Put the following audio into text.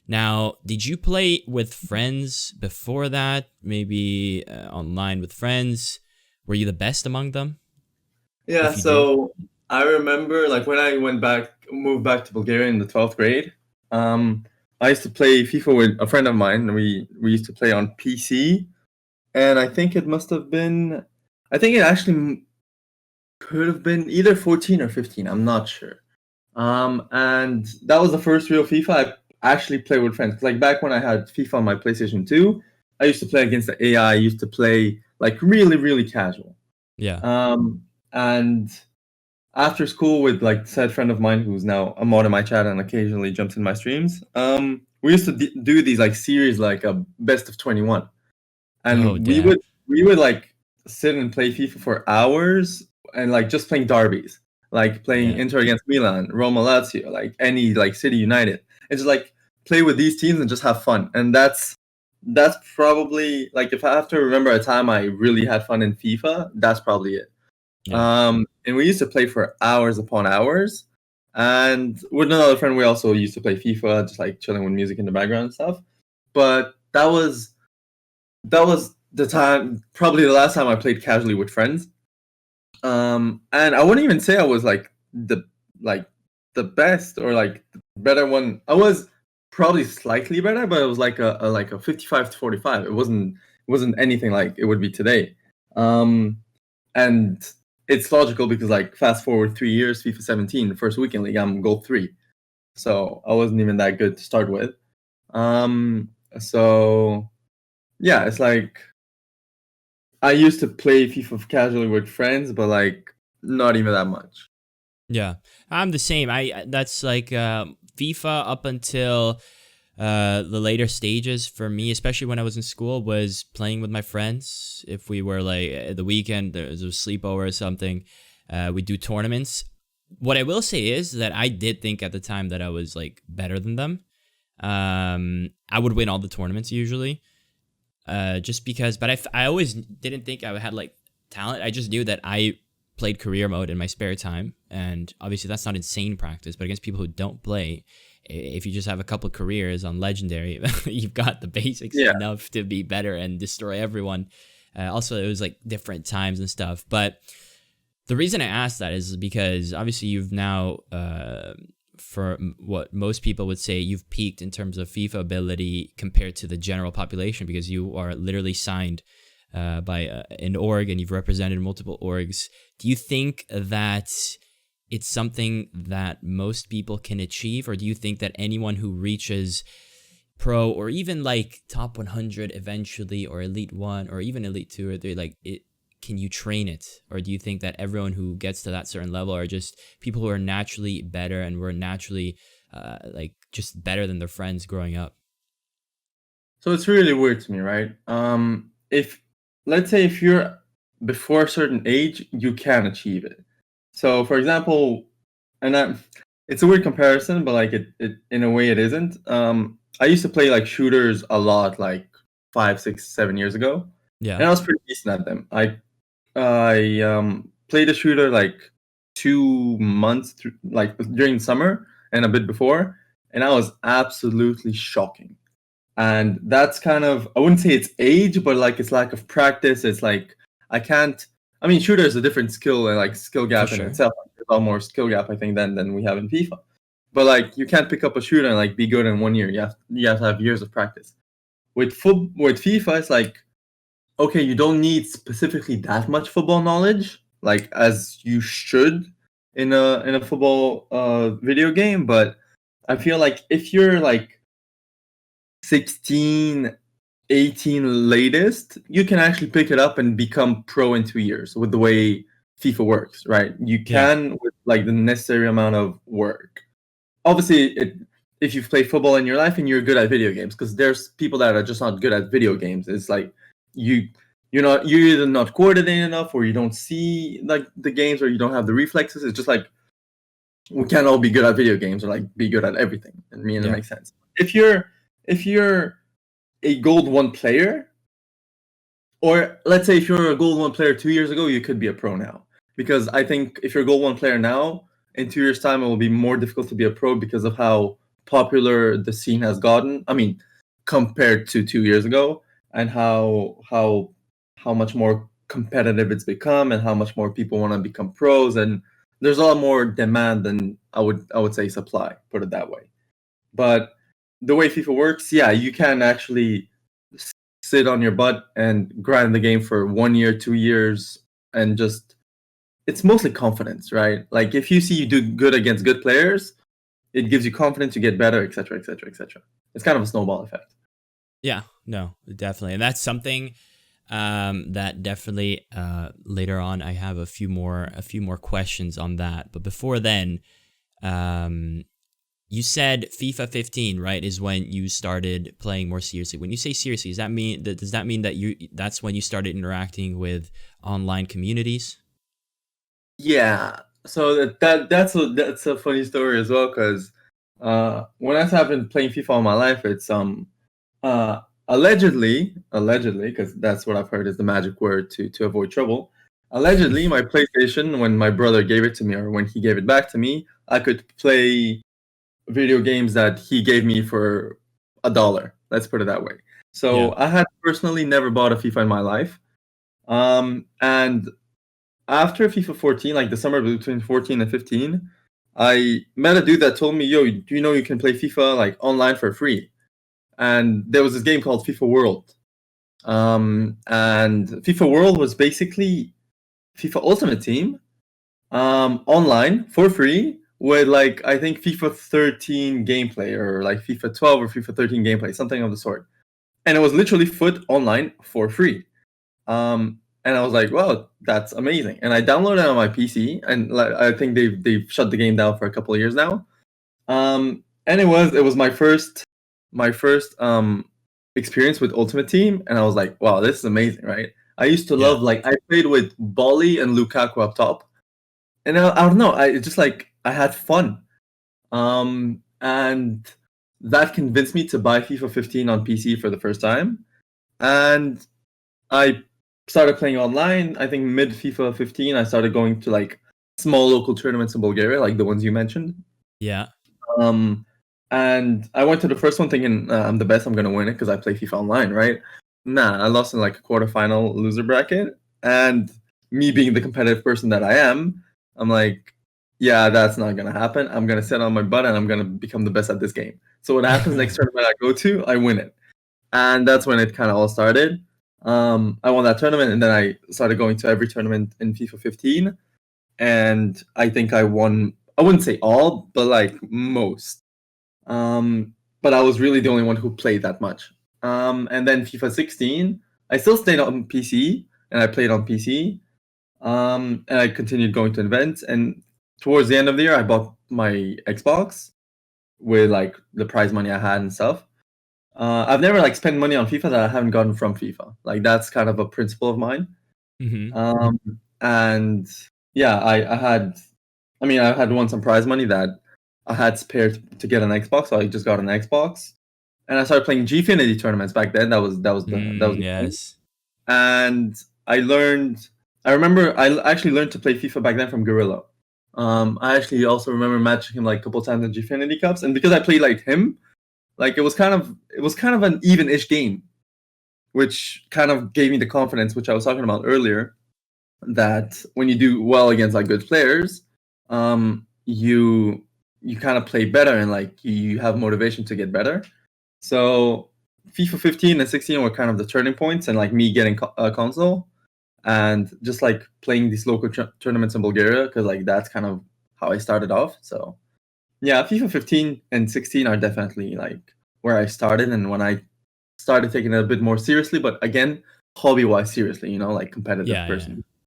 Now, did you play with friends before that? Maybe online with friends? Were you the best among them? Yeah, If you did? so I remember like when I moved back to Bulgaria in the 12th grade. Um, I used to play FIFA with a friend of mine. And we used to play on PC, and I think it must have been, I think it actually could have been either 14 or 15. I'm not sure. And that was the first real FIFA I actually played with friends. Like back when I had FIFA on my PlayStation 2, I usused to play against the AI. I used to play like really, really casual. Yeah. And after school with like said friend of mine who's now a mod in my chat and occasionally jumps in my streams, we used to do these like series like a best of 21, Oh, and we damn. would we would like sit and play FIFA for hours and like just playing derbies, like playing Yeah. Inter against Milan, Roma Lazio, like any like City United, and just like play with these teams and just have fun. And that's probably like if I have to remember a time I really had fun in FIFA, that's probably it. Yeah. And we used to play for hours upon hours. And with another friend, we also used to play FIFA, just like chilling with music in the background and stuff. But that was the time, probably the last time I played casually with friends. And I wouldn't even say I was like the best or like the better one. I was probably slightly better, but it was like a 55 to 45. It wasn't anything like it would be today. And it's logical because like fast forward 3 years, FIFA 17, the first weekend league, I'm gold 3. So I wasn't even that good to start with. So yeah, it's like I used to play FIFA casually with friends, but like not even that much. Yeah. I'm the same. That's like FIFA up until the later stages for me, especially when I was in school, was playing with my friends. If we were like at the weekend, there was a sleepover or something, we do tournaments. What I will say is that I did think at the time that I was like better than them. I would win all the tournaments usually, just because. But I always didn't think I had like talent. I just knew that I played career mode in my spare time, and obviously that's not insane practice. But against people who don't play, if you just have a couple careers on legendary, you've got the basics Yeah. enough to be better and destroy everyone. Also, it was like different times and stuff. But the reason I asked that is because obviously you've now, for what most people would say, you've peaked in terms of FIFA ability compared to the general population because you are literally signed by an org and you've represented multiple orgs. Do you think that it's something that most people can achieve, or do you think that anyone who reaches pro or even like top 100 eventually, or elite 1 or even elite 2 or 3, like it, can you train it? Or do you think that everyone who gets to that certain level are just people who are naturally better and were naturally like just better than their friends growing up? So it's really weird to me, right? If let's say if you're before a certain age, you can achieve it. So for example, and it's a weird comparison, but like it in a way it isn't. I used to play like shooters a lot, like 5, 6, 7 years ago, Yeah. and I was pretty decent at them. I played a shooter like 2 months like during summer and a bit before, and I was absolutely shocking. And that's kind of, I wouldn't say it's age, but like it's lack of practice. It's like I can't. I mean, shooter is a different skill and like skill For gap in sure. itself. There's a lot more skill gap I think than we have in FIFA. But like you can't pick up a shooter and like be good in 1 year. You have to have years of practice. With FIFA, it's like okay, you don't need specifically that much football knowledge, like as you should in a football video game. But I feel like if you're like 16, 18 latest, you can actually pick it up and become pro in 2 years with the way FIFA works, right? You Yeah. can with like the necessary amount of work. Obviously, if you've played football in your life and you're good at video games, because there's people that are just not good at video games. It's like you you're either not coordinated enough or you don't see like the games or you don't have the reflexes. It's just like we can't all be good at video games or like be good at everything. I mean, it Yeah. makes sense. If you're a gold 1 player, or let's say if you're a gold 1 player 2 years ago, you could be a pro now. Because I think if you're a gold 1 player now, in 2 years' time, it will be more difficult to be a pro because of how popular the scene has gotten. I mean, compared to 2 years ago, and how much more competitive it's become, and how much more people want to become pros, and there's a lot more demand than I would say supply. Put it that way. But the way FIFA works, yeah, you can actually sit on your butt and grind the game for 1 year, 2 years, and just it's mostly confidence, right? Like if you see you do good against good players, it gives you confidence to get better, etc., etc., etc. It's kind of a snowball effect. Yeah, no, definitely, and that's something that definitely later on I have a few more questions on that. But before then, you said FIFA 15, right, is when you started playing more seriously. When you say seriously, does that mean that that's when you started interacting with online communities? Yeah. So that's a funny story as well, because when I have been playing FIFA all my life, it's allegedly, because that's what I've heard is the magic word to avoid trouble. Allegedly, my PlayStation, when my brother gave it to me, or when he gave it back to me, I could play video games that he gave me for $1. Let's put it that way. Yeah. So I had personally never bought a FIFA in my life. And after FIFA 14, like the summer between 14 and 15, I met a dude that told me, "Yo, do you know you can play FIFA like online for free?" And there was this game called FIFA World. And FIFA World was basically FIFA Ultimate Team online for free with like I think FIFA 13 gameplay, or like FIFA 12 or FIFA 13 gameplay, something of the sort. And it was literally foot online for free. And I was like, "Wow, that's amazing!" And I downloaded it on my PC, and like, I think they've shut the game down for a couple of years now. And it was my first experience with Ultimate Team, and I was like, "Wow, this is amazing!" Right? I used to Yeah. love, like, I played with Bolly and Lukaku up top, and I don't know, I just like I had fun. And that convinced me to buy FIFA 15 on PC for the first time, and I started playing online. I think mid FIFA 15, I started going to like small local tournaments in Bulgaria, like the ones you mentioned. Yeah. Um, and I went to the first one thinking I'm the best, I'm gonna win it because I play FIFA online, right? Nah, I lost in like a quarterfinal loser bracket, and me being the competitive person that I am, I'm like, yeah, that's not gonna happen. I'm gonna sit on my butt and I'm gonna become the best at this game. So what happens next tournament I go to, I win it, and that's when it kind of all started. I won that tournament, and then I started going to every tournament in FIFA 15, and I think I won. I wouldn't say all, but like most. But I was really the only one who played that much. And then FIFA 16, I still stayed on PC and I played on PC. And I continued going to events. And towards the end of the year, I bought my Xbox with like the prize money I had and stuff. I've never like spent money on FIFA that I haven't gotten from FIFA. Like that's kind of a principle of mine. Mm-hmm. And yeah, I had won some prize money that I had spared to get an Xbox, so I just got an Xbox, and I started playing Gfinity tournaments back then. That was the thing. Yes. And I learned. I remember I actually learned to play FIFA back then from Gorilla. I actually also remember matching him like a couple times in Gfinity Cups, and because I played like him, like it was kind of an even-ish game, which kind of gave me the confidence, which I was talking about earlier, that when you do well against like good players, you kind of play better, and like you have motivation to get better. So FIFA 15 and 16 were kind of the turning points, and like me getting a console and just like playing these local tournaments in Bulgaria, because like that's kind of how I started off. So yeah, FIFA 15 and 16 are definitely like where I started, and when I started taking it a bit more seriously, but again, hobby wise seriously, like competitive Yeah. Yeah. person.